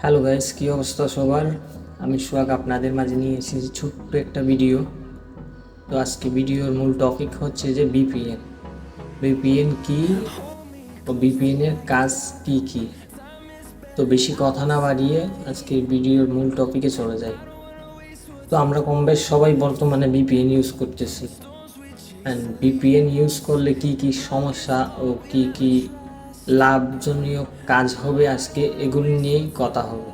Hello guys, কী অবস্থা সবার? আমি সোহাগ আপনাদের মাঝে নিয়ে এসেছি ছোট্ট একটা ভিডিও। তো আজকে ভিডিওর মূল টপিক হচ্ছে যে বিপিএন কি ও বিপিএনের কাজ কি কি। তো বেশি কথা না বাড়িয়ে আজকে ভিডিওর মূল টপিকে চলে যাই। তো আমরা কম বেশ সবাই বর্তমানে বিপিএন ইউজ করতেছি। অ্যান্ড বিপিএন ইউজ করলে কি কি সমস্যা ও কি কি লাভজনীয় কাজ হবে আজকে এগুলি নিয়েই কথা হবে।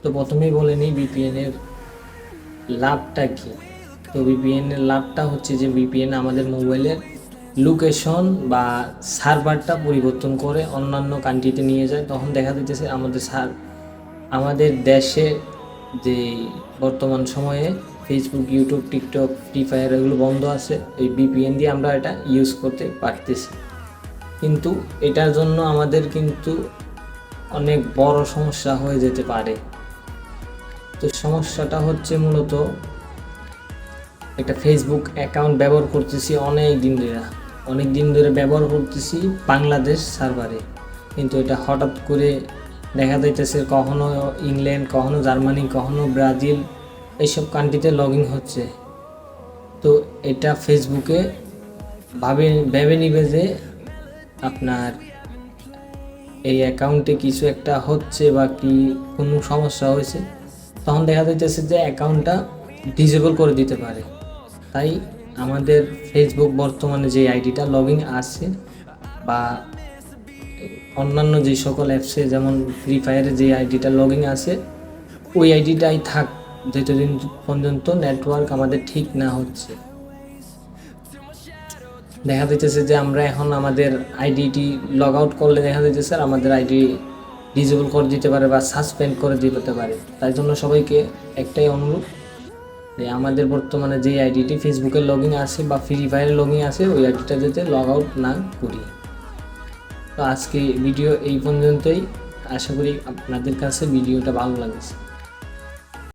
তো প্রথমেই বলে নিই বিপিএনের লাভটা কি। তো বিপিএনের লাভটা হচ্ছে যে বিপিএন আমাদের মোবাইলের লোকেশন বা সার্ভারটা পরিবর্তন করে অন্যান্য কান্ট্রিতে নিয়ে যায়। তখন দেখা দিতেছে আমাদের দেশে যে বর্তমান সময়ে Facebook, YouTube, TikTok, free fire এগুলো বন্ধ আছে, এই বিপিএন দিয়ে আমরা এটা ইউজ করতে পারতেছি। কিন্তু এটার জন্য আমাদের কিন্তু অনেক বড় সমস্যা হয়ে যেতে পারে। তো সমস্যাটা হচ্ছে মূলত একটা ফেসবুক অ্যাকাউন্ট ব্যবহার করতেছি অনেক দিন ধরে ব্যবহার করতেছি বাংলাদেশ সার্ভারে, কিন্তু এটা হঠাৎ করে দেখা যাইতেছে কখনো ইংল্যান্ড, কখনো জার্মানি, কখনো ব্রাজিল এইসব কান্ট্রিতে লগ ইন হচ্ছে। তো এটা ফেসবুকে ভেবে নিবে যে আপনার এই অ্যাকাউন্টে কিছু একটা হচ্ছে বা কি কোনো সমস্যা হয়েছে, তখন দেখা যাইতেছে যে অ্যাকাউন্টটা ডিসেবল করে দিতে পারে। তাই আমাদের ফেসবুক বর্তমানে যে আইডিটা লগ ইন আছে বা অন্যান্য যে সকল অ্যাপসে যেমন ফ্রি ফায়ারে যে আইডিটা লগ ইন আছে ওই আইডিটাই থাক যতদিন পর্যন্ত নেটওয়ার্ক আমাদের ঠিক না হচ্ছে। দেখা যাইতেছে যে আমরা এখন আমাদের আইডিটি লগ আউট করলে দেখা যাইতেছে আমাদের আইডি ডিসেবল করে দিতে পারে বা সাসপেন্ড করে দিতে পারে। তাই জন্য সবাইকে একটাই অনুরোধ যে আমাদের বর্তমানে যে আইডিটি ফেসবুকে লগ ইন আছে বা ফ্রি ফায়ারে লগ ইন আছে ওই আইডিটা যাতে লগ আউট না করি। তো আজকে ভিডিও এই পর্যন্তই। আশা করি আপনাদের কাছে ভিডিওটা ভালো লাগছে।